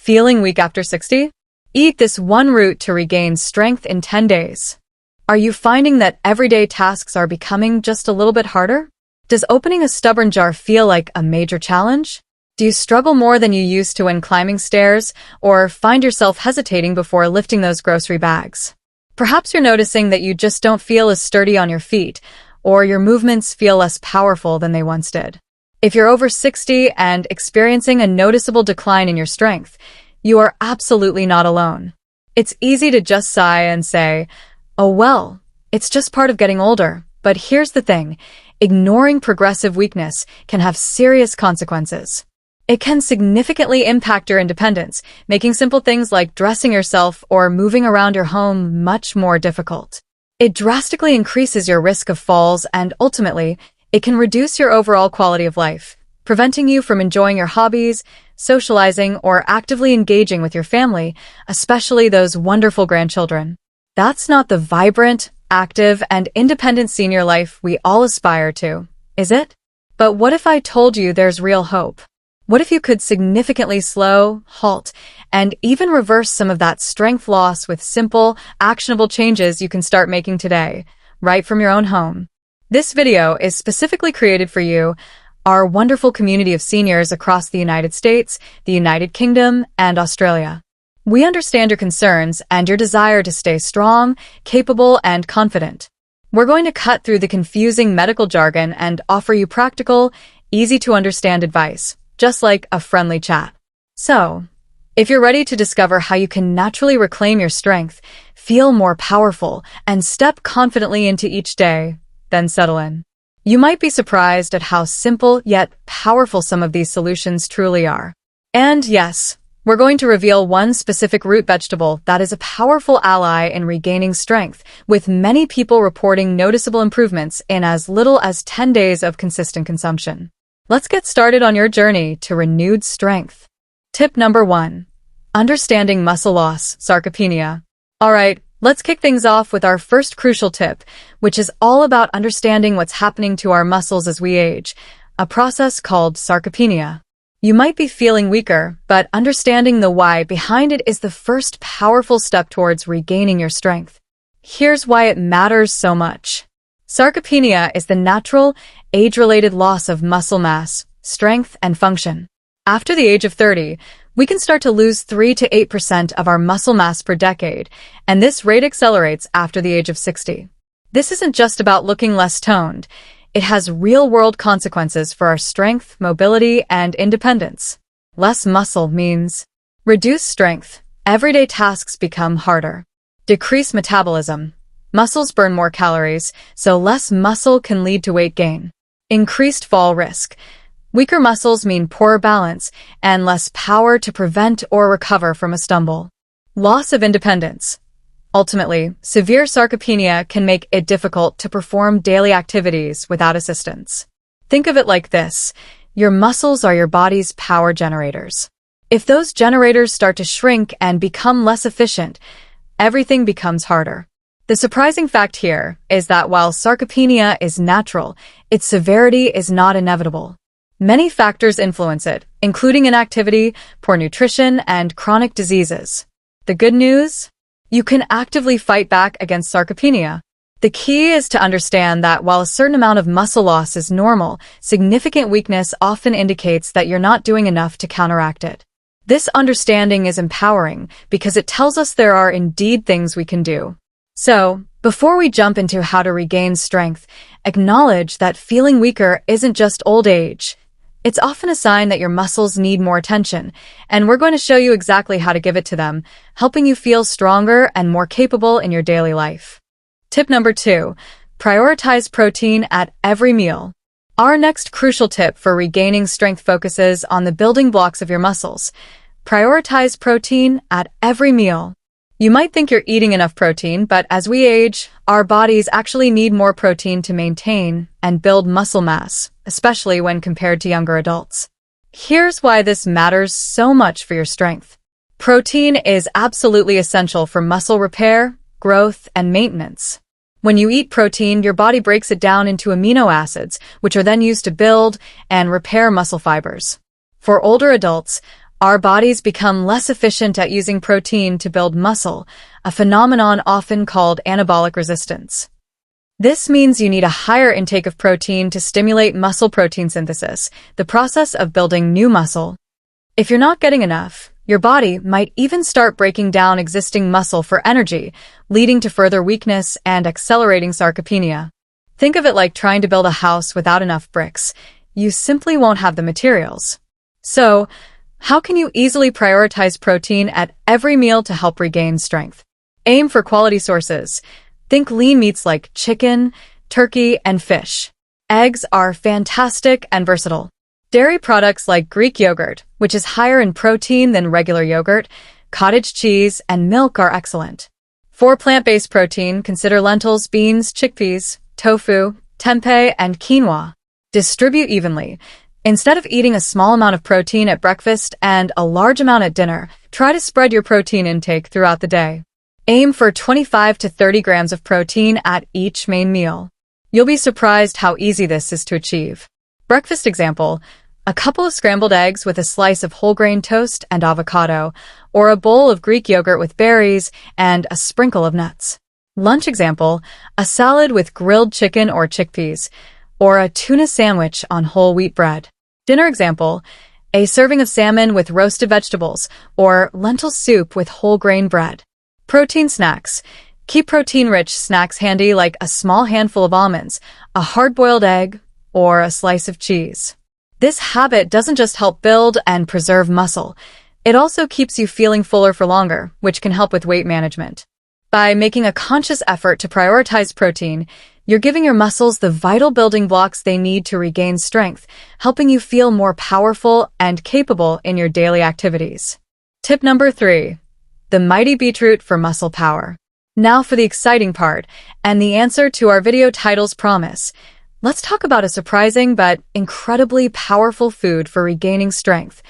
Feeling weak after 60? Eat this one root to regain strength in 10 days. Are you finding that everyday tasks are becoming just a little bit harder? Does opening a stubborn jar feel like a major challenge? Do you struggle more than you used to when climbing stairs, or find yourself hesitating before lifting those grocery bags? Perhaps you're noticing that you just don't feel as sturdy on your feet, or your movements feel less powerful than they once did. If you're over 60 and experiencing a noticeable decline in your strength, you are absolutely not alone. It's easy to just sigh and say, "Oh well, it's just part of getting older." But here's the thing, ignoring progressive weakness can have serious consequences. It can significantly impact your independence, making simple things like dressing yourself or moving around your home much more difficult. It drastically increases your risk of falls and ultimately, it can reduce your overall quality of life, preventing you from enjoying your hobbies, socializing, or actively engaging with your family, especially those wonderful grandchildren. That's not the vibrant, active, and independent senior life we all aspire to, is it? But what if I told you there's real hope? What if you could significantly slow, halt, and even reverse some of that strength loss with simple, actionable changes you can start making today, right from your own home? This video is specifically created for you, our wonderful community of seniors across the United States, the United Kingdom, and Australia. We understand your concerns and your desire to stay strong, capable, and confident. We're going to cut through the confusing medical jargon and offer you practical, easy-to-understand advice, just like a friendly chat. So, if you're ready to discover how you can naturally reclaim your strength, feel more powerful, and step confidently into each day, then settle in. You might be surprised at how simple yet powerful some of these solutions truly are. And yes, we're going to reveal one specific root vegetable that is a powerful ally in regaining strength, with many people reporting noticeable improvements in as little as 10 days of consistent consumption. Let's get started on your journey to renewed strength. Tip number 1. Understanding muscle loss, sarcopenia. Alright, let's kick things off with our first crucial tip, which is all about understanding what's happening to our muscles as we age, a process called sarcopenia. You might be feeling weaker, but understanding the why behind it is the first powerful step towards regaining your strength. Here's why it matters so much. Sarcopenia is the natural, age-related loss of muscle mass, strength, and function. After the age of 30, we can start to lose 3 to 8% of our muscle mass per decade, and this rate accelerates after the age of 60. This isn't just about looking less toned. It has real-world consequences for our strength, mobility, and independence. Less muscle means reduced strength. Everyday tasks become harder. Decreased metabolism. Muscles burn more calories, so less muscle can lead to weight gain. Increased fall risk. Weaker muscles mean poorer balance and less power to prevent or recover from a stumble. Loss of independence. Ultimately, severe sarcopenia can make it difficult to perform daily activities without assistance. Think of it like this. Your muscles are your body's power generators. If those generators start to shrink and become less efficient, everything becomes harder. The surprising fact here is that while sarcopenia is natural, its severity is not inevitable. Many factors influence it, including inactivity, poor nutrition, and chronic diseases. The good news? You can actively fight back against sarcopenia. The key is to understand that while a certain amount of muscle loss is normal, significant weakness often indicates that you're not doing enough to counteract it. This understanding is empowering because it tells us there are indeed things we can do. So, before we jump into how to regain strength, acknowledge that feeling weaker isn't just old age. It's often a sign that your muscles need more attention, and we're going to show you exactly how to give it to them, helping you feel stronger and more capable in your daily life. Tip number 2. Prioritize protein at every meal. Our next crucial tip for regaining strength focuses on the building blocks of your muscles. Prioritize protein at every meal. You might think you're eating enough protein, but as we age, our bodies actually need more protein to maintain and build muscle mass, especially when compared to younger adults. Here's why this matters so much for your strength. Protein is absolutely essential for muscle repair, growth, and maintenance. When you eat protein, your body breaks it down into amino acids, which are then used to build and repair muscle fibers. For older adults, Our bodies become less efficient at using protein to build muscle, a phenomenon often called anabolic resistance. This means you need a higher intake of protein to stimulate muscle protein synthesis, the process of building new muscle. If you're not getting enough, your body might even start breaking down existing muscle for energy, leading to further weakness and accelerating sarcopenia. Think of it like trying to build a house without enough bricks. You simply won't have the materials. So, how can you easily prioritize protein at every meal to help regain strength? Aim for quality sources. Think lean meats like chicken, turkey, and fish. Eggs are fantastic and versatile. Dairy products like Greek yogurt, which is higher in protein than regular yogurt, cottage cheese, and milk are excellent. For plant-based protein, consider lentils, beans, chickpeas, tofu, tempeh, and quinoa. Distribute evenly. Instead of eating a small amount of protein at breakfast and a large amount at dinner, try to spread your protein intake throughout the day. Aim for 25 to 30 grams of protein at each main meal. You'll be surprised how easy this is to achieve. Breakfast example: a couple of scrambled eggs with a slice of whole grain toast and avocado, or a bowl of Greek yogurt with berries and a sprinkle of nuts. Lunch example: a salad with grilled chicken or chickpeas, or a tuna sandwich on whole wheat bread. Dinner example: a serving of salmon with roasted vegetables, or lentil soup with whole grain bread. Protein snacks: keep protein-rich snacks handy like a small handful of almonds, a hard-boiled egg, or a slice of cheese. This habit doesn't just help build and preserve muscle, it also keeps you feeling fuller for longer, which can help with weight management. By making a conscious effort to prioritize protein, you're giving your muscles the vital building blocks they need to regain strength, helping you feel more powerful and capable in your daily activities. Tip number 3. The mighty beetroot for muscle power. Now for the exciting part, and the answer to our video title's promise. Let's talk about a surprising but incredibly powerful food for regaining strength: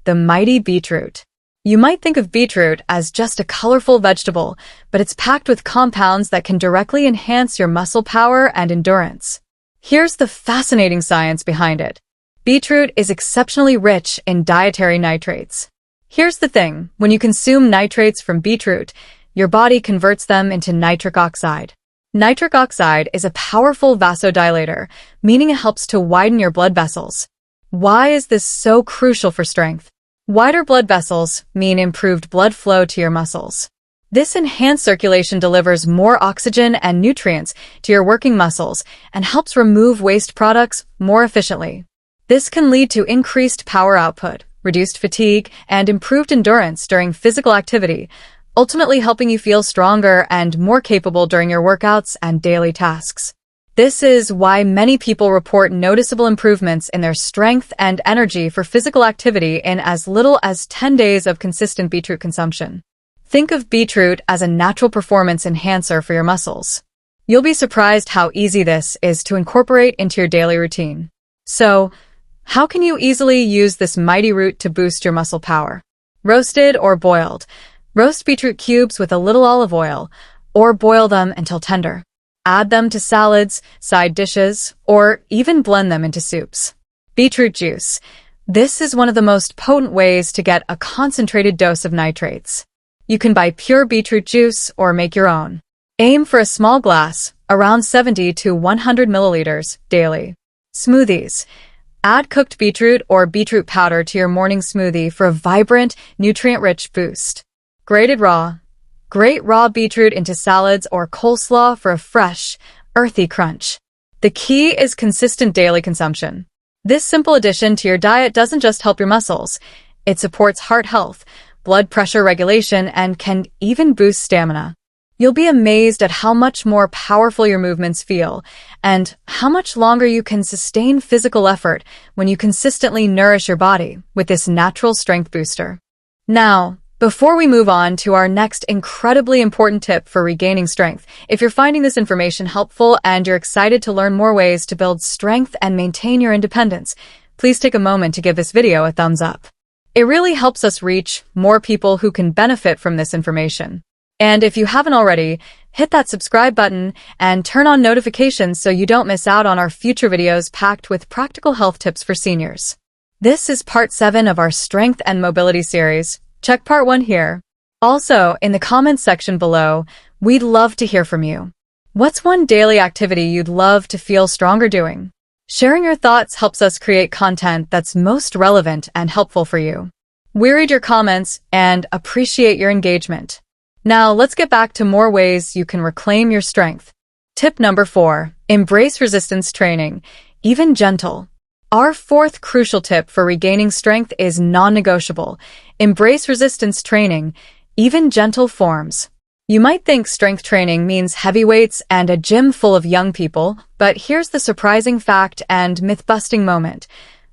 the mighty beetroot. You might think of beetroot as just a colorful vegetable, but it's packed with compounds that can directly enhance your muscle power and endurance. Here's the fascinating science behind it. Beetroot is exceptionally rich in dietary nitrates. Here's the thing: when you consume nitrates from beetroot, your body converts them into nitric oxide. Nitric oxide is a powerful vasodilator, meaning it helps to widen your blood vessels. Why is this so crucial for strength? Wider blood vessels mean improved blood flow to your muscles. This enhanced circulation delivers more oxygen and nutrients to your working muscles and helps remove waste products more efficiently. This can lead to increased power output, reduced fatigue, and improved endurance during physical activity, ultimately helping you feel stronger and more capable during your workouts and daily tasks. This is why many people report noticeable improvements in their strength and energy for physical activity in as little as 10 days of consistent beetroot consumption. Think of beetroot as a natural performance enhancer for your muscles. You'll be surprised how easy this is to incorporate into your daily routine. So, how can you easily use this mighty root to boost your muscle power? Roasted or boiled? Roast beetroot cubes with a little olive oil, or boil them until tender. Add them to salads, side dishes, or even blend them into soups. Beetroot juice. This is one of the most potent ways to get a concentrated dose of nitrates. You can buy pure beetroot juice or make your own. Aim for a small glass, around 70 to 100 milliliters, daily. Smoothies. Add cooked beetroot or beetroot powder to your morning smoothie for a vibrant, nutrient-rich boost. Grated raw. Grate raw beetroot into salads or coleslaw for a fresh, earthy crunch. The key is consistent daily consumption. This simple addition to your diet doesn't just help your muscles. It supports heart health, blood pressure regulation, and can even boost stamina. You'll be amazed at how much more powerful your movements feel and how much longer you can sustain physical effort when you consistently nourish your body with this natural strength booster. Now, before we move on to our next incredibly important tip for regaining strength, if you're finding this information helpful and you're excited to learn more ways to build strength and maintain your independence, please take a moment to give this video a thumbs up. It really helps us reach more people who can benefit from this information. And if you haven't already, hit that subscribe button and turn on notifications so you don't miss out on our future videos packed with practical health tips for seniors. This is part 7 of our Strength and Mobility series. Check part 1 here. Also, in the comments section below, we'd love to hear from you. What's one daily activity you'd love to feel stronger doing? Sharing your thoughts helps us create content that's most relevant and helpful for you. We read your comments and appreciate your engagement. Now, let's get back to more ways you can reclaim your strength. Tip number 4. Embrace resistance training, even gentle. Our 4th crucial tip for regaining strength is non-negotiable. Embrace resistance training, even gentle forms. You might think strength training means heavy weights and a gym full of young people, but here's the surprising fact and myth-busting moment.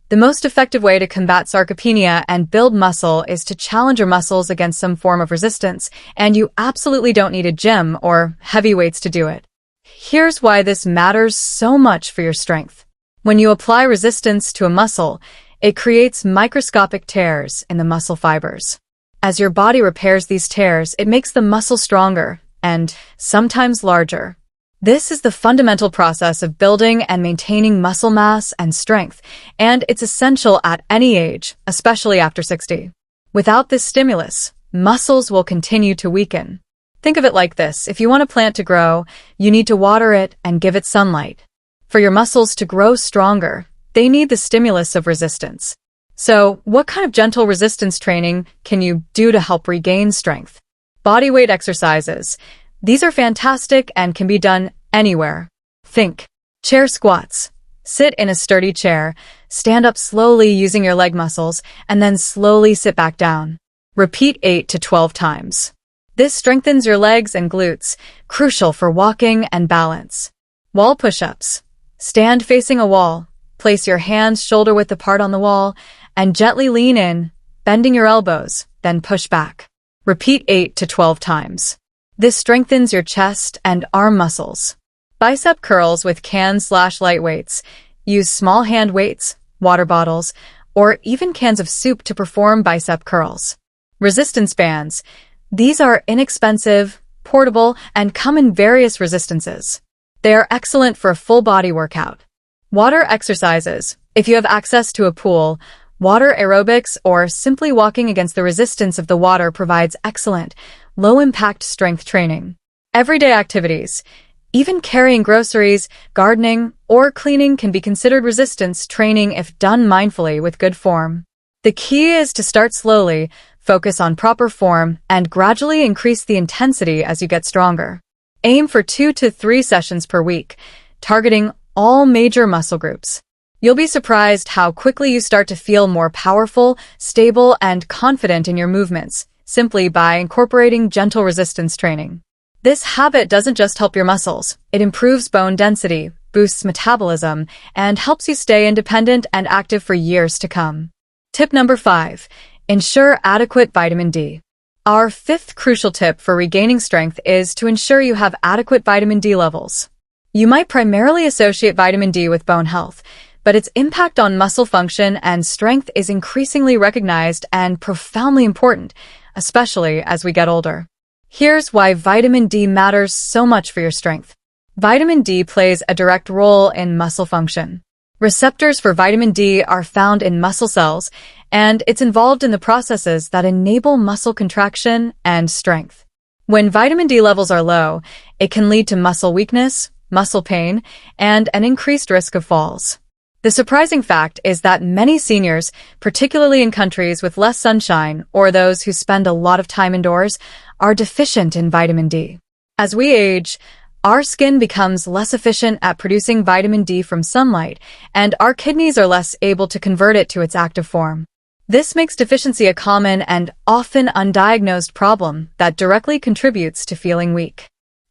The most effective way to combat sarcopenia and build muscle is to challenge your muscles against some form of resistance, and you absolutely don't need a gym or heavy weights to do it. Here's why this matters so much for your strength. When you apply resistance to a muscle, it creates microscopic tears in the muscle fibers. As your body repairs these tears, it makes the muscle stronger and sometimes larger. This is the fundamental process of building and maintaining muscle mass and strength, and it's essential at any age, especially after 60. Without this stimulus, muscles will continue to weaken. Think of it like this: if you want a plant to grow, you need to water it and give it sunlight. For your muscles to grow stronger, they need the stimulus of resistance. So, what kind of gentle resistance training can you do to help regain strength? Bodyweight exercises. These are fantastic and can be done anywhere. Think chair squats. Sit in a sturdy chair, stand up slowly using your leg muscles, and then slowly sit back down. Repeat 8 to 12 times. This strengthens your legs and glutes, crucial for walking and balance. Wall push-ups. Stand facing a wall. Place your hands shoulder-width apart on the wall, and gently lean in, bending your elbows, then push back. Repeat 8 to 12 times. This strengthens your chest and arm muscles. Bicep curls with cans/light weights. Use small hand weights, water bottles, or even cans of soup to perform bicep curls. Resistance bands. These are inexpensive, portable, and come in various resistances. They are excellent for a full body workout. Water exercises. If you have access to a pool, water aerobics or simply walking against the resistance of the water provides excellent, low-impact strength training. Everyday activities. Even carrying groceries, gardening, or cleaning can be considered resistance training if done mindfully with good form. The key is to start slowly, focus on proper form, and gradually increase the intensity as you get stronger. Aim for 2 to 3 sessions per week, targeting all major muscle groups. You'll be surprised how quickly you start to feel more powerful, stable, and confident in your movements, simply by incorporating gentle resistance training. This habit doesn't just help your muscles, it improves bone density, boosts metabolism, and helps you stay independent and active for years to come. Tip number 5. Ensure adequate vitamin D. Our 5th crucial tip for regaining strength is to ensure you have adequate vitamin D levels. You might primarily associate vitamin D with bone health, but its impact on muscle function and strength is increasingly recognized and profoundly important, especially as we get older. Here's why vitamin D matters so much for your strength. Vitamin D plays a direct role in muscle function. Receptors for vitamin D are found in muscle cells, and it's involved in the processes that enable muscle contraction and strength. When vitamin D levels are low, it can lead to muscle weakness, muscle pain, and an increased risk of falls. The surprising fact is that many seniors, particularly in countries with less sunshine or those who spend a lot of time indoors, are deficient in vitamin D. As we age, our skin becomes less efficient at producing vitamin D from sunlight, and our kidneys are less able to convert it to its active form. This makes deficiency a common and often undiagnosed problem that directly contributes to feeling weak.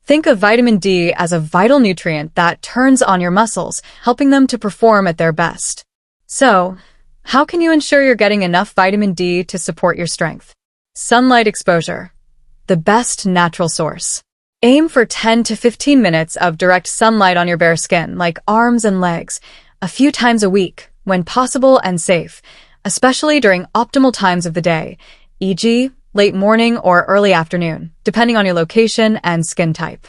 Think of vitamin D as a vital nutrient that turns on your muscles, helping them to perform at their best. So, how can you ensure you're getting enough vitamin D to support your strength? Sunlight exposure. The best natural source. Aim for 10 to 15 minutes of direct sunlight on your bare skin, like arms and legs, a few times a week, when possible and safe, especially during optimal times of the day, e.g., late morning or early afternoon, depending on your location and skin type.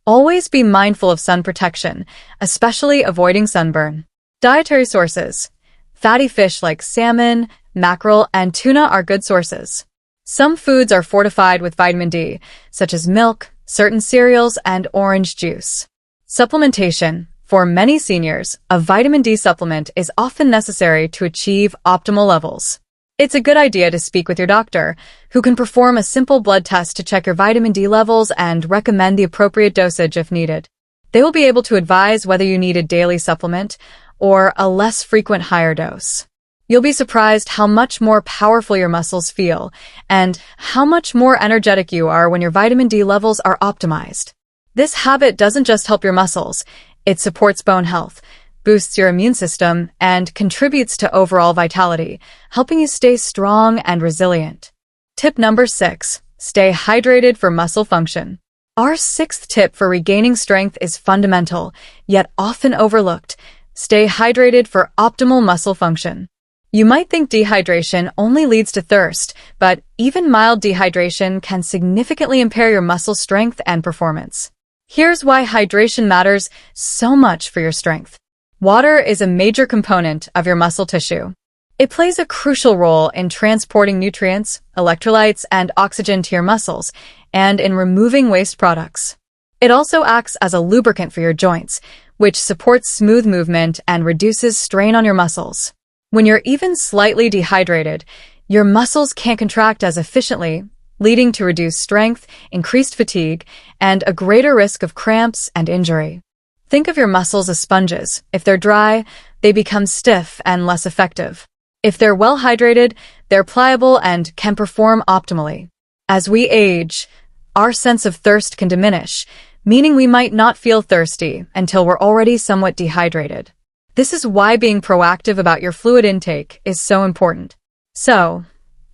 Always be mindful of sun protection, especially avoiding sunburn. Dietary sources. Fatty fish like salmon, mackerel, and tuna are good sources. Some foods are fortified with vitamin D, such as milk, certain cereals, and orange juice. Supplementation. For many seniors, a vitamin D supplement is often necessary to achieve optimal levels. It's a good idea to speak with your doctor, who can perform a simple blood test to check your vitamin D levels and recommend the appropriate dosage if needed. They will be able to advise whether you need a daily supplement or a less frequent higher dose. You'll be surprised how much more powerful your muscles feel and how much more energetic you are when your vitamin D levels are optimized. This habit doesn't just help your muscles, it supports bone health, boosts your immune system, and contributes to overall vitality, helping you stay strong and resilient. Tip number 6. Stay hydrated for muscle function. Our 6th tip for regaining strength is fundamental, yet often overlooked. Stay hydrated for optimal muscle function. You might think dehydration only leads to thirst, but even mild dehydration can significantly impair your muscle strength and performance. Here's why hydration matters so much for your strength. Water is a major component of your muscle tissue. It plays a crucial role in transporting nutrients, electrolytes, and oxygen to your muscles, and in removing waste products. It also acts as a lubricant for your joints, which supports smooth movement and reduces strain on your muscles. When you're even slightly dehydrated, your muscles can't contract as efficiently, leading to reduced strength, increased fatigue, and a greater risk of cramps and injury. Think of your muscles as sponges. If they're dry, they become stiff and less effective. If they're well hydrated, they're pliable and can perform optimally. As we age, our sense of thirst can diminish, meaning we might not feel thirsty until we're already somewhat dehydrated. This is why being proactive about your fluid intake is so important. So,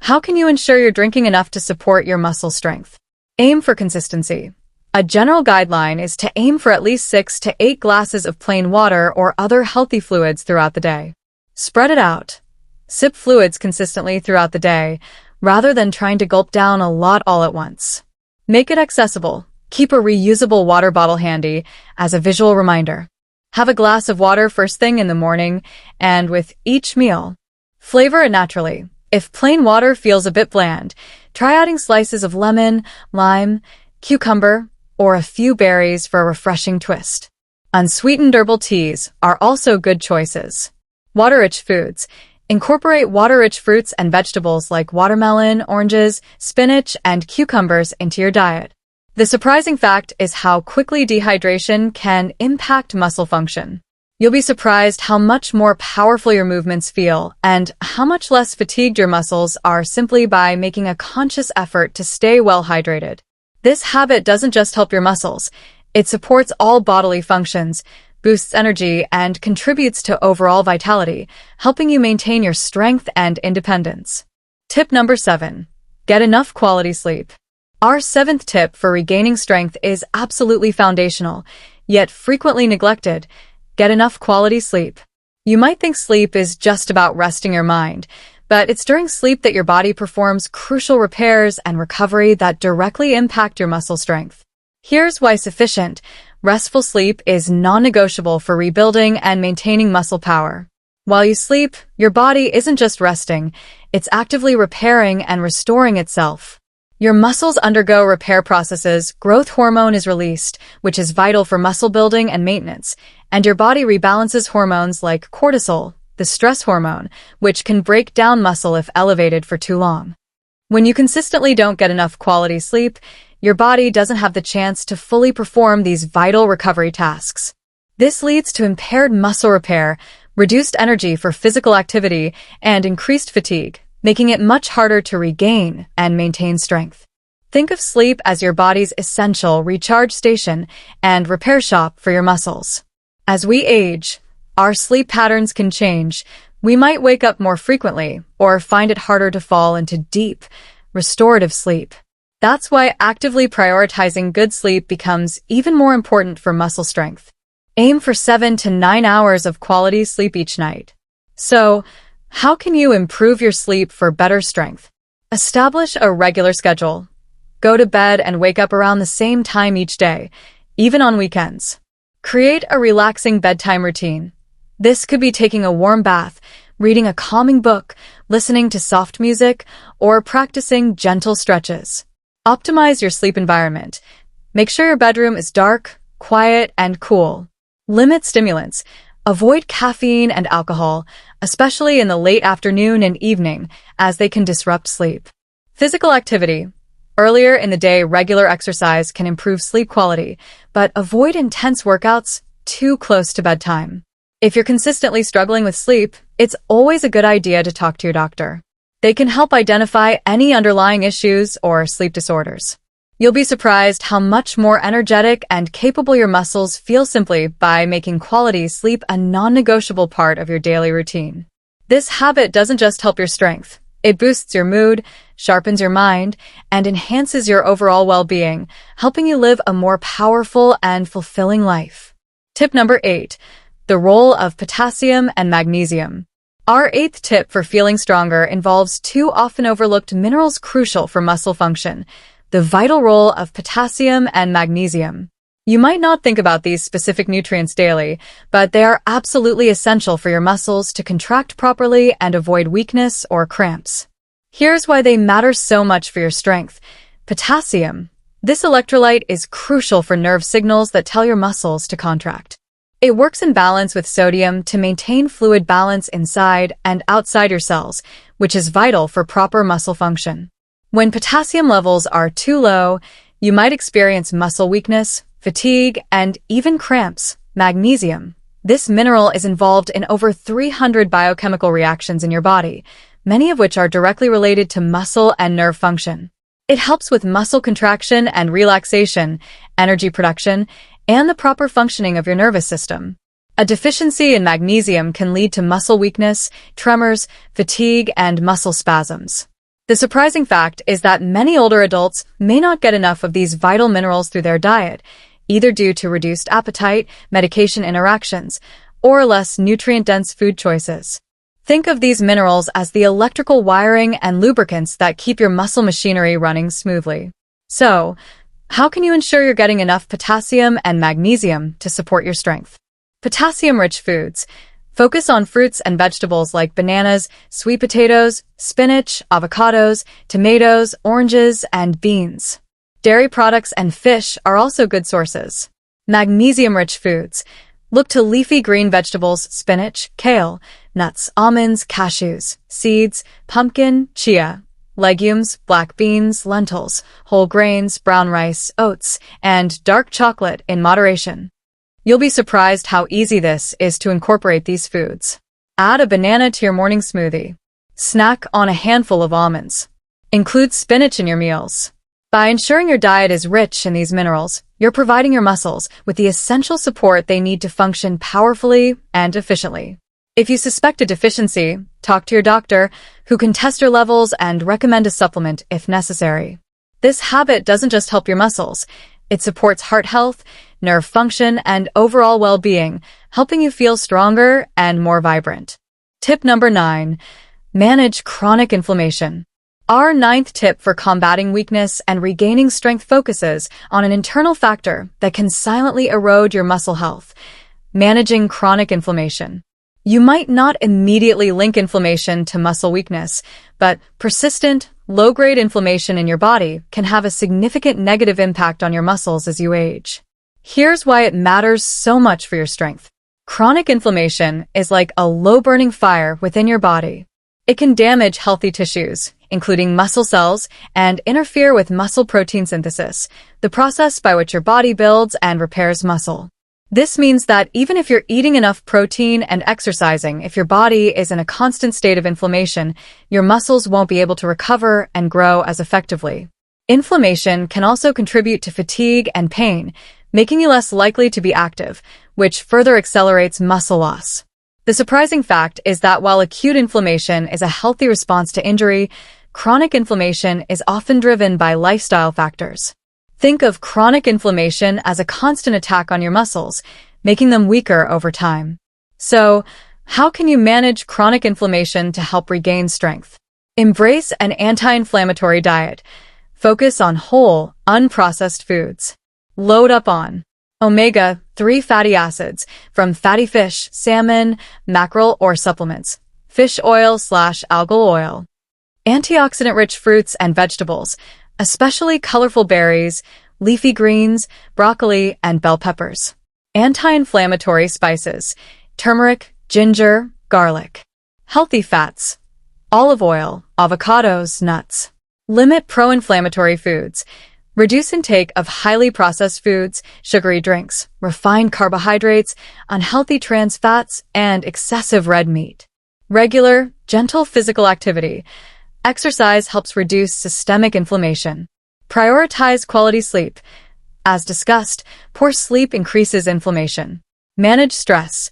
how can you ensure you're drinking enough to support your muscle strength? Aim for consistency. A general guideline is to aim for at least 6 to 8 glasses of plain water or other healthy fluids throughout the day. Spread it out. Sip fluids consistently throughout the day, rather than trying to gulp down a lot all at once. Make it accessible. Keep a reusable water bottle handy as a visual reminder. Have a glass of water first thing in the morning and with each meal. Flavor it naturally. If plain water feels a bit bland, try adding slices of lemon, lime, cucumber, or a few berries for a refreshing twist. Unsweetened herbal teas are also good choices. Water-rich foods. Incorporate water-rich fruits and vegetables like watermelon, oranges, spinach, and cucumbers into your diet. The surprising fact is how quickly dehydration can impact muscle function. You'll be surprised how much more powerful your movements feel and how much less fatigued your muscles are simply by making a conscious effort to stay well hydrated. This habit doesn't just help your muscles, it supports all bodily functions, boosts energy, and contributes to overall vitality, helping you maintain your strength and independence. Tip number 7. Get enough quality sleep. Our 7th tip for regaining strength is absolutely foundational, yet frequently neglected. Get enough quality sleep. You might think sleep is just about resting your mind, but it's during sleep that your body performs crucial repairs and recovery that directly impact your muscle strength. Here's why sufficient, restful sleep is non-negotiable for rebuilding and maintaining muscle power. While you sleep, your body isn't just resting, it's actively repairing and restoring itself. Your muscles undergo repair processes, growth hormone is released, which is vital for muscle building and maintenance, and your body rebalances hormones like cortisol, the stress hormone, which can break down muscle if elevated for too long. When you consistently don't get enough quality sleep, your body doesn't have the chance to fully perform these vital recovery tasks. This leads to impaired muscle repair, reduced energy for physical activity, and increased fatigue, making it much harder to regain and maintain strength. Think of sleep as your body's essential recharge station and repair shop for your muscles. As we age, our sleep patterns can change. We might wake up more frequently or find it harder to fall into deep, restorative sleep. That's why actively prioritizing good sleep becomes even more important for muscle strength. Aim for 7 to 9 hours of quality sleep each night. So, how can you improve your sleep for better strength? Establish a regular schedule. Go to bed and wake up around the same time each day, even on weekends. Create a relaxing bedtime routine. This could be taking a warm bath, reading a calming book, listening to soft music, or practicing gentle stretches. Optimize your sleep environment. Make sure your bedroom is dark, quiet, and cool. Limit stimulants. Avoid caffeine and alcohol, especially in the late afternoon and evening, as they can disrupt sleep. Physical activity. Earlier in the day, regular exercise can improve sleep quality, but avoid intense workouts too close to bedtime. If you're consistently struggling with sleep, it's always a good idea to talk to your doctor. They can help identify any underlying issues or sleep disorders. You'll be surprised how much more energetic and capable your muscles feel simply by making quality sleep a non-negotiable part of your daily routine. This habit doesn't just help your strength. It boosts your mood, sharpens your mind, and enhances your overall well-being, helping you live a more powerful and fulfilling life. Tip number 8. The role of potassium and magnesium. Our 8th tip for feeling stronger involves two often overlooked minerals crucial for muscle function: the vital role of potassium and magnesium. You might not think about these specific nutrients daily, but they are absolutely essential for your muscles to contract properly and avoid weakness or cramps. Here's why they matter so much for your strength. Potassium. This electrolyte is crucial for nerve signals that tell your muscles to contract. It works in balance with sodium to maintain fluid balance inside and outside your cells, which is vital for proper muscle function. When potassium levels are too low, you might experience muscle weakness, fatigue, and even cramps. Magnesium. This mineral is involved in over 300 biochemical reactions in your body, many of which are directly related to muscle and nerve function. It helps with muscle contraction and relaxation, energy production, and the proper functioning of your nervous system. A deficiency in magnesium can lead to muscle weakness, tremors, fatigue, and muscle spasms. The surprising fact is that many older adults may not get enough of these vital minerals through their diet, either due to reduced appetite, medication interactions, or less nutrient-dense food choices. Think of these minerals as the electrical wiring and lubricants that keep your muscle machinery running smoothly. So, how can you ensure you're getting enough potassium and magnesium to support your strength? Potassium-rich foods. Focus on fruits and vegetables like bananas, sweet potatoes, spinach, avocados, tomatoes, oranges, and beans. Dairy products and fish are also good sources. Magnesium-rich foods. Look to leafy green vegetables, spinach, kale, nuts, almonds, cashews, seeds, pumpkin, chia, legumes, black beans, lentils, whole grains, brown rice, oats, and dark chocolate in moderation. You'll be surprised how easy this is to incorporate these foods. Add a banana to your morning smoothie. Snack on a handful of almonds. Include spinach in your meals. By ensuring your diet is rich in these minerals, you're providing your muscles with the essential support they need to function powerfully and efficiently. If you suspect a deficiency, talk to your doctor, who can test your levels and recommend a supplement if necessary. This habit doesn't just help your muscles. It supports heart health, nerve function, and overall well-being, helping you feel stronger and more vibrant. Tip number 9. Manage chronic inflammation. Our 9th tip for combating weakness and regaining strength focuses on an internal factor that can silently erode your muscle health: managing chronic inflammation. You might not immediately link inflammation to muscle weakness, but persistent, low-grade inflammation in your body can have a significant negative impact on your muscles as you age. Here's why it matters so much for your strength. Chronic inflammation is like a low-burning fire within your body. It can damage healthy tissues, including muscle cells, and interfere with muscle protein synthesis, the process by which your body builds and repairs muscle. This means that even if you're eating enough protein and exercising, if your body is in a constant state of inflammation, your muscles won't be able to recover and grow as effectively. Inflammation can also contribute to fatigue and pain, making you less likely to be active, which further accelerates muscle loss. The surprising fact is that while acute inflammation is a healthy response to injury, chronic inflammation is often driven by lifestyle factors. Think of chronic inflammation as a constant attack on your muscles, making them weaker over time. So, how can you manage chronic inflammation to help regain strength? Embrace an anti-inflammatory diet. Focus on whole, unprocessed foods. Load up on omega-3 fatty acids from fatty fish, salmon, mackerel, or supplements. fish oil/algal oil. Antioxidant-rich fruits and vegetables, especially colorful berries, leafy greens, broccoli, and bell peppers. Anti-inflammatory spices, turmeric, ginger, garlic. Healthy fats, olive oil, avocados, nuts. Limit pro-inflammatory foods. Reduce intake of highly processed foods, sugary drinks, refined carbohydrates, unhealthy trans fats, and excessive red meat. Regular, gentle physical activity. Exercise helps reduce systemic inflammation. Prioritize quality sleep. As discussed, poor sleep increases inflammation. Manage stress.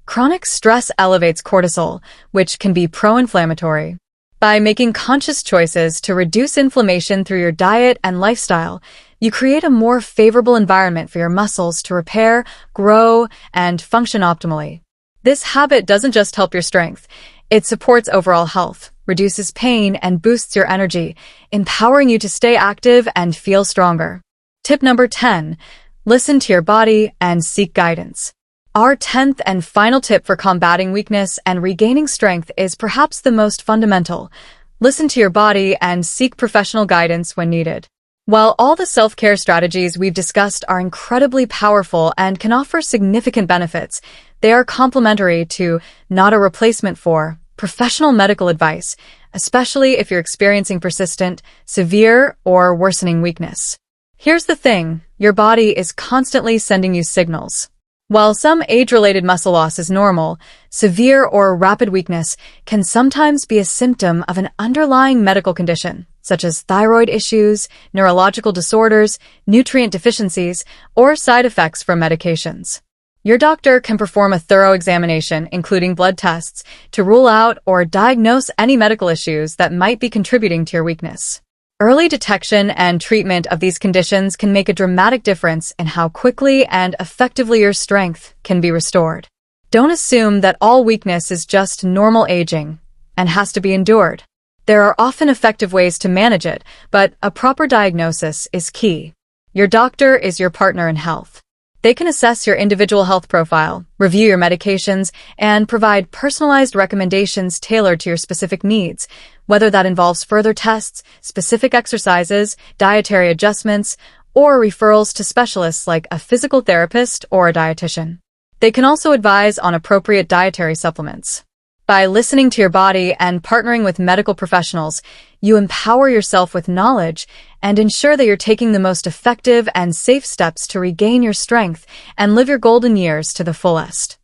Chronic stress elevates cortisol, which can be pro-inflammatory. By making conscious choices to reduce inflammation through your diet and lifestyle, you create a more favorable environment for your muscles to repair, grow, and function optimally. This habit doesn't just help your strength, it supports overall health, reduces pain, and boosts your energy, empowering you to stay active and feel stronger. Tip number 10. Listen to your body and seek guidance. Our 10th and final tip for combating weakness and regaining strength is perhaps the most fundamental. Listen to your body and seek professional guidance when needed. While all the self-care strategies we've discussed are incredibly powerful and can offer significant benefits, they are complementary to, not a replacement for, professional medical advice, especially if you're experiencing persistent, severe, or worsening weakness. Here's the thing, your body is constantly sending you signals. While some age-related muscle loss is normal, severe or rapid weakness can sometimes be a symptom of an underlying medical condition, such as thyroid issues, neurological disorders, nutrient deficiencies, or side effects from medications. Your doctor can perform a thorough examination, including blood tests, to rule out or diagnose any medical issues that might be contributing to your weakness. Early detection and treatment of these conditions can make a dramatic difference in how quickly and effectively your strength can be restored. Don't assume that all weakness is just normal aging and has to be endured. There are often effective ways to manage it, but a proper diagnosis is key. Your doctor is your partner in health. They can assess your individual health profile, review your medications, and provide personalized recommendations tailored to your specific needs, whether that involves further tests, specific exercises, dietary adjustments, or referrals to specialists like a physical therapist or a dietitian. They can also advise on appropriate dietary supplements. By listening to your body and partnering with medical professionals, you empower yourself with knowledge and ensure that you're taking the most effective and safe steps to regain your strength and live your golden years to the fullest.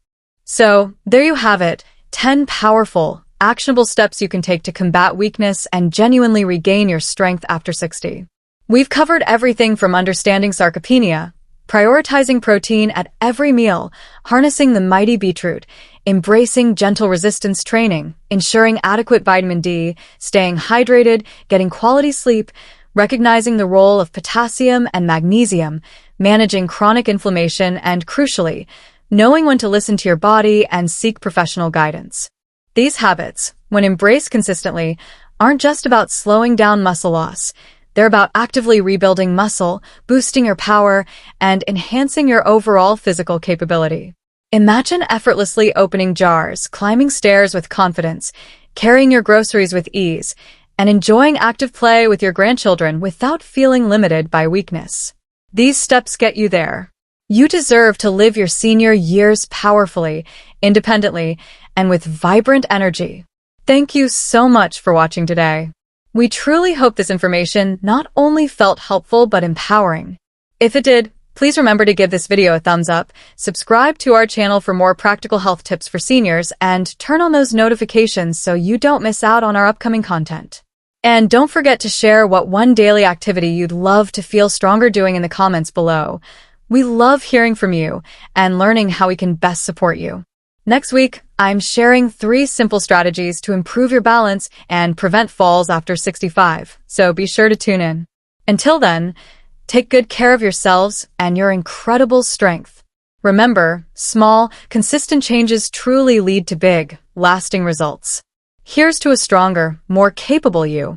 So, there you have it, 10 powerful, actionable steps you can take to combat weakness and genuinely regain your strength after 60. We've covered everything from understanding sarcopenia, prioritizing protein at every meal, harnessing the mighty beetroot, embracing gentle resistance training, ensuring adequate vitamin D, staying hydrated, getting quality sleep, recognizing the role of potassium and magnesium, managing chronic inflammation, and crucially, knowing when to listen to your body and seek professional guidance. These habits, when embraced consistently, aren't just about slowing down muscle loss. They're about actively rebuilding muscle, boosting your power, and enhancing your overall physical capability. Imagine effortlessly opening jars, climbing stairs with confidence, carrying your groceries with ease, and enjoying active play with your grandchildren without feeling limited by weakness. These steps get you there. You deserve to live your senior years powerfully, independently, and with vibrant energy. Thank you so much for watching today. We truly hope this information not only felt helpful but empowering. If it did, please remember to give this video a thumbs up, subscribe to our channel for more practical health tips for seniors, and turn on those notifications so you don't miss out on our upcoming content. And don't forget to share what one daily activity you'd love to feel stronger doing in the comments below. We love hearing from you and learning how we can best support you. Next week, I'm sharing 3 simple strategies to improve your balance and prevent falls after 65, so be sure to tune in. Until then, take good care of yourselves and your incredible strength. Remember, small, consistent changes truly lead to big, lasting results. Here's to a stronger, more capable you.